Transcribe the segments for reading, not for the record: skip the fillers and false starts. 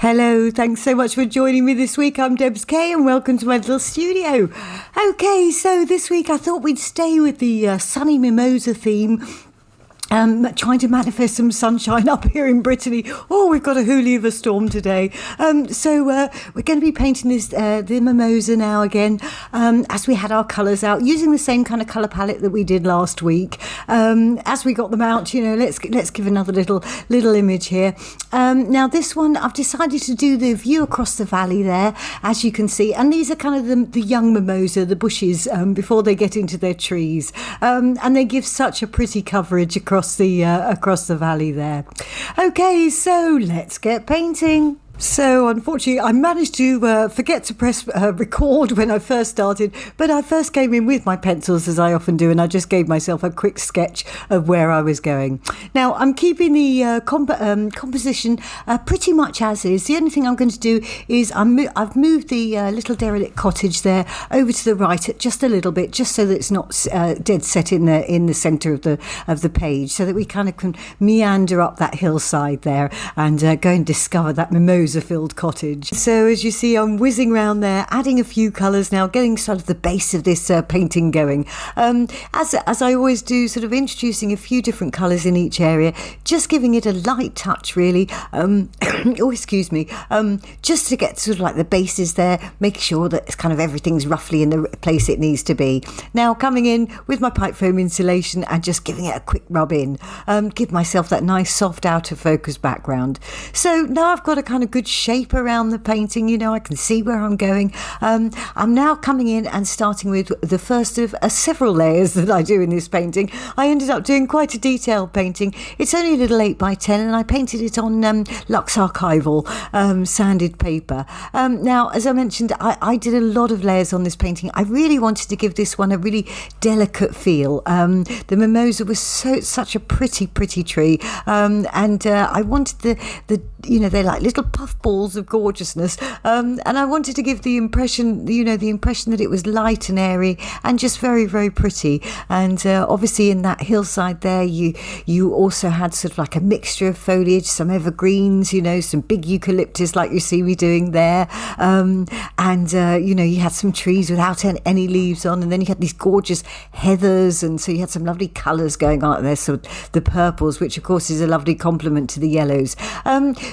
Hello, thanks so much for joining me this week. I'm Debs Kay and welcome to my little studio. Okay, so this week I thought we'd stay with the sunny mimosa theme. Trying to manifest some sunshine up here in Brittany. Oh, we've got a hoolie of a storm today. So we're going to be painting this the mimosa now again, as we had our colours out, using the same kind of colour palette that we did last week. As we got them out, let's give another little image here. Now this one, I've decided to do the view across the valley there, as you can see. And these are kind of the young mimosa, the bushes, before they get into their trees. And they give such a pretty coverage across the valley there. Okay, so let's get painting. So unfortunately I managed to forget to press record when I first started, but I first came in with my pencils, as I often do, and I just gave myself a quick sketch of where I was going. Now I'm keeping the composition pretty much as is. The only thing I'm going to do is I've moved the little derelict cottage there over to the right just a little bit, just so that it's not dead set in the centre of the page, so that we kind of can meander up that hillside there and go and discover that mimosa-filled cottage. So as you see, I'm whizzing around there, adding a few colours now, getting sort of the base of this painting going. As I always do, sort of introducing a few different colours in each area, just giving it a light touch really. Just to get sort of like the bases there, making sure that it's kind of everything's roughly in the place it needs to be. Now coming in with my pipe foam insulation and just giving it a quick rub in, give myself that nice soft out of focus background. So now I've got a kind of good shape around the painting, I can see where I'm going. I'm now coming in and starting with the first of several layers that I do in this painting. I ended up doing quite a detailed painting. It's only a little 8x10 and I painted it on Luxe Archival sanded paper. Now, as I mentioned, I did a lot of layers on this painting. I really wanted to give this one a really delicate feel. The mimosa was such a pretty tree, and I wanted they're like little puffballs of gorgeousness, and I wanted to give the impression that it was light and airy and just very, very pretty. And obviously in that hillside there, you also had sort of like a mixture of foliage, some evergreens, some big eucalyptus like you see me doing there, and you had some trees without any leaves on, and then you had these gorgeous heathers, and so you had some lovely colours going on there, so the purples, which of course is a lovely complement to the yellows.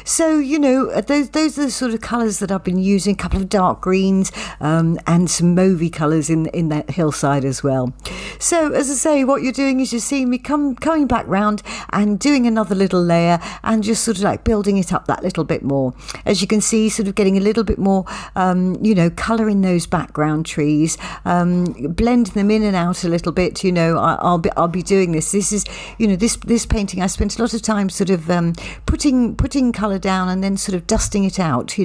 So those are the sort of colours that I've been using, a couple of dark greens, and some mauvey colours in that hillside as well. So as I say, what you're doing is you're seeing me coming back round and doing another little layer and just sort of like building it up that little bit more. As you can see, sort of getting a little bit more colour in those background trees, blending them in and out a little bit. I'll be doing this. This is this painting I spent a lot of time sort of putting colour down and then sort of dusting it out.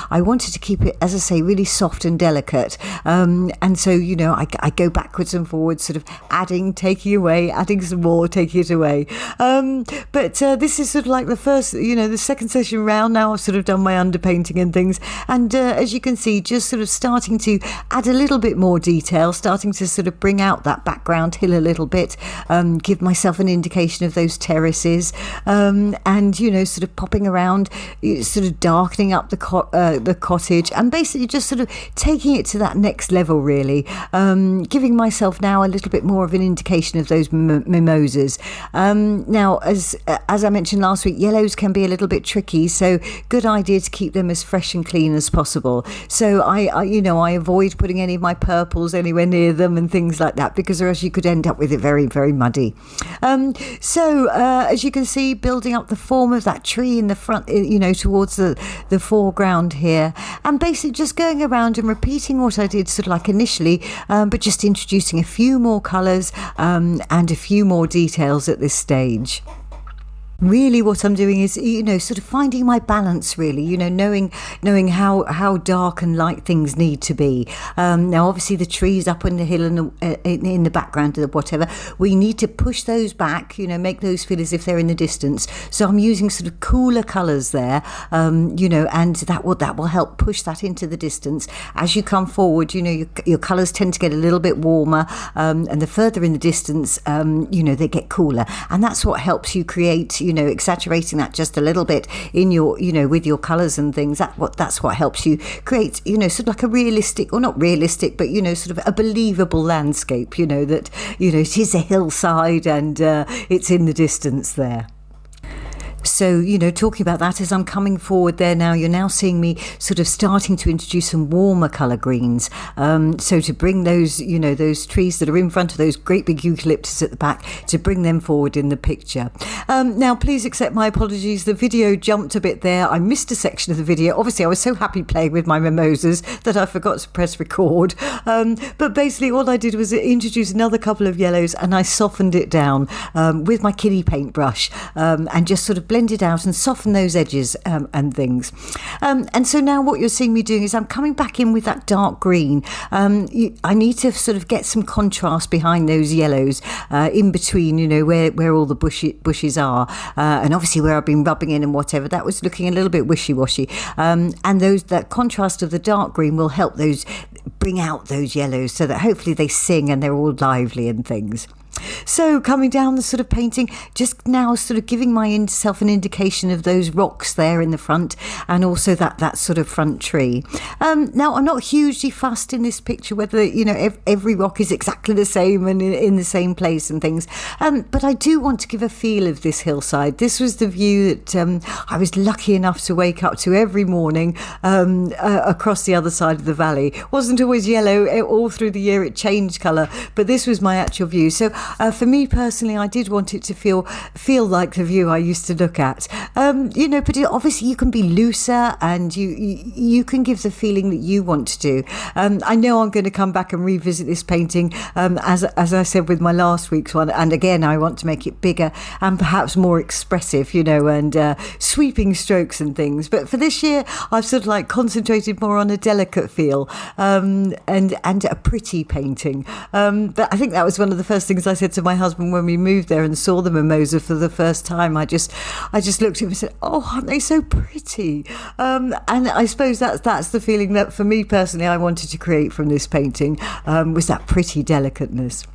I wanted to keep it, as I say, really soft and delicate, and so I go backwards and forwards, sort of adding, taking away, adding some more, taking it away. But this is sort of like the first, the second session round. Now I've sort of done my underpainting and things, and as you can see, just sort of starting to add a little bit more detail, starting to sort of bring out that background hill a little bit, give myself an indication of those terraces, and sort of popping around, sort of darkening up the cottage, and basically just sort of taking it to that next level really, giving myself now a little bit more of an indication of those mimosas. Now as I mentioned last week, yellows can be a little bit tricky, so good idea to keep them as fresh and clean as possible. So I avoid putting any of my purples anywhere near them and things like that, because or else you could end up with it very, very muddy. So as you can see, building up the form of that tree in the front, towards the foreground here, and basically just going around and repeating what I did sort of like initially, but just introducing a few more colours and a few more details at this stage. Really what I'm doing is, sort of finding my balance really, knowing how dark and light things need to be. Now obviously the trees up on the hill and in the background or whatever, we need to push those back, make those feel as if they're in the distance. So I'm using sort of cooler colours there, and that will help push that into the distance. As you come forward, your colours tend to get a little bit warmer, and the further in the distance, they get cooler, and that's what helps you create exaggerating that just a little bit in your, with your colours and things. That's what helps you create, sort of like a realistic, or not realistic, but, sort of a believable landscape, that, it is a hillside and it's in the distance there. So, talking about that, as I'm coming forward there now, you're now seeing me sort of starting to introduce some warmer colour greens. So to bring those, those trees that are in front of those great big eucalyptus at the back, to bring them forward in the picture. Now, please accept my apologies. The video jumped a bit there. I missed a section of the video. Obviously, I was so happy playing with my mimosas that I forgot to press record. But basically, all I did was introduce another couple of yellows, and I softened it down with my kiddie paintbrush, and just sort of blended out and soften those edges and things. And so now what you're seeing me doing is I'm coming back in with that dark green. I need to sort of get some contrast behind those yellows, in between, where all the bushes are, and obviously where I've been rubbing in and whatever. That was looking a little bit wishy-washy. And that contrast of the dark green will help those bring out those yellows, so that hopefully they sing and they're all lively and things. So coming down the sort of painting, just now sort of giving myself an indication of those rocks there in the front, and also that sort of front tree. Now, I'm not hugely fussed in this picture whether, every rock is exactly the same and in the same place and things. But I do want to give a feel of this hillside. This was the view that I was lucky enough to wake up to every morning across the other side of the valley. Wasn't always yellow all through the year, it changed colour, but this was my actual view. So for me personally, I did want it to feel like the view I used to look at. But obviously you can be looser, and you can give the feeling that you want to do. I know I'm going to come back and revisit this painting, as I said with my last week's one, and again I want to make it bigger and perhaps more expressive, and sweeping strokes and things. But for this year, I've sort of like concentrated more on a delicate feel, and a pretty painting. But I think that was one of the first things I said to my husband when we moved there and saw the mimosa for the first time. I just looked at him and said, "Oh, aren't they so pretty?" And I suppose that's the feeling that for me personally I wanted to create from this painting, was that pretty delicateness.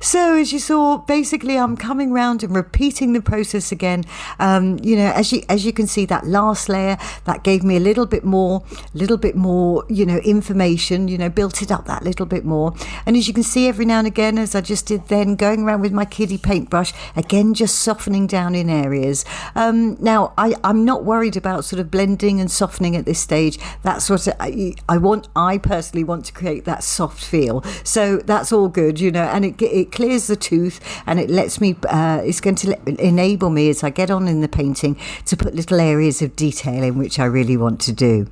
So as you saw, basically I'm coming round and repeating the process again. As you can see, that last layer that gave me a little bit more, information, built it up that little bit more. And as you can see, every now and again, as I just did then, going around with my kiddie paintbrush, again just softening down in areas. Now I'm not worried about sort of blending and softening at this stage. That's what I personally want to create that soft feel. So that's all good, and it clears the tooth, and it lets me, it's going to enable me as I get on in the painting to put little areas of detail in which I really want to do.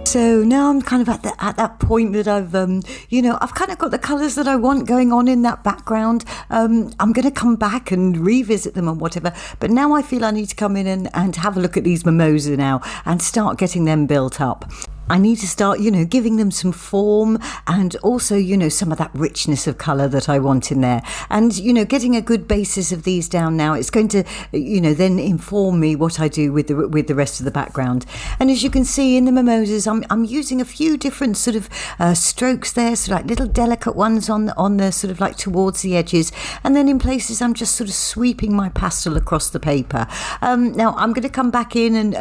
So now I'm kind of at that point that I've kind of got the colours that I want going on in that background. I'm going to come back and revisit them and whatever. But now I feel I need to come in and have a look at these mimosa now and start getting them built up. I need to start, giving them some form and also, some of that richness of colour that I want in there. And, getting a good basis of these down now, it's going to, then inform me what I do with the rest of the background. And as you can see in the mimosas, I'm using a few different sort of strokes there, so like little delicate ones on the sort of like towards the edges. And then in places, I'm just sort of sweeping my pastel across the paper. Now, I'm going to come back in and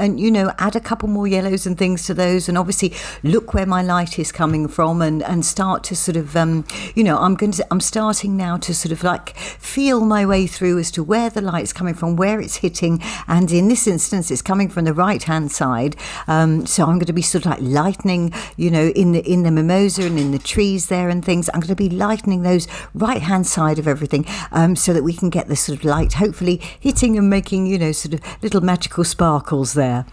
add a couple more yellows and things to those, and obviously look where my light is coming from and start to sort of I'm starting now to sort of like feel my way through as to where the light's coming from, where it's hitting, and in this instance it's coming from the right hand side, so I'm going to be sort of like lightening in the mimosa and in the trees there and things. I'm going to be lightening those right hand side of everything, so that we can get the sort of light hopefully hitting and making sort of little magical sparkles there.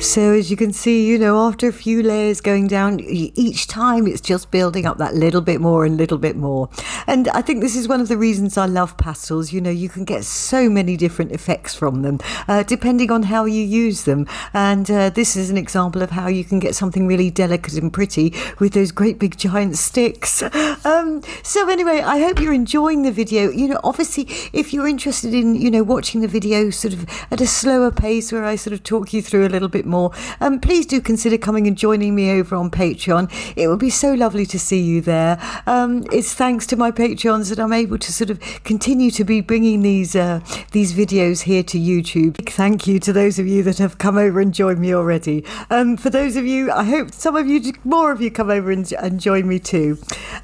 So as you can see, after a few layers going down, each time it's just building up that little bit more and little bit more. And I think this is one of the reasons I love pastels. You can get so many different effects from them, depending on how you use them. And this is an example of how you can get something really delicate and pretty with those great big giant sticks. So anyway, I hope you're enjoying the video. Obviously, if you're interested in, watching the video sort of at a slower pace where I sort of talk you through a little bit more, please do consider coming and joining me over on Patreon. It would be so lovely to see you there. It's thanks to my Patreons that I'm able to sort of continue to be bringing these videos here to YouTube. Big thank you to those of you that have come over and joined me already. For those of you, I hope more of you come over and join me too.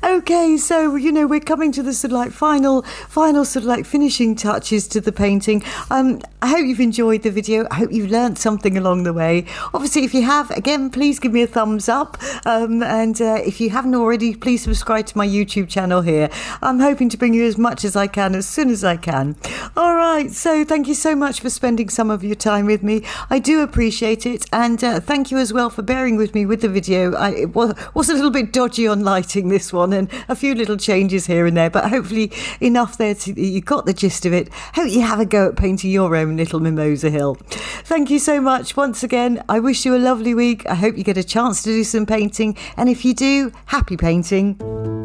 Okay, so we're coming to the sort of like final sort of like finishing touches to the painting. I hope you've enjoyed the video. I hope you've learned something along the way. Obviously, if you have, again, please give me a thumbs up. And if you haven't already, please subscribe to my YouTube channel here. I'm hoping to bring you as much as I can, as soon as I can. All right, so thank you so much for spending some of your time with me. I do appreciate it. And thank you as well for bearing with me with the video. It was a little bit dodgy on lighting this one, and a few little changes here and there, but hopefully enough there you got the gist of it. Hope you have a go at painting your own little mimosa hill. Thank you so much once again. I wish you a lovely week. I hope you get a chance to do some painting, and if you do, happy painting.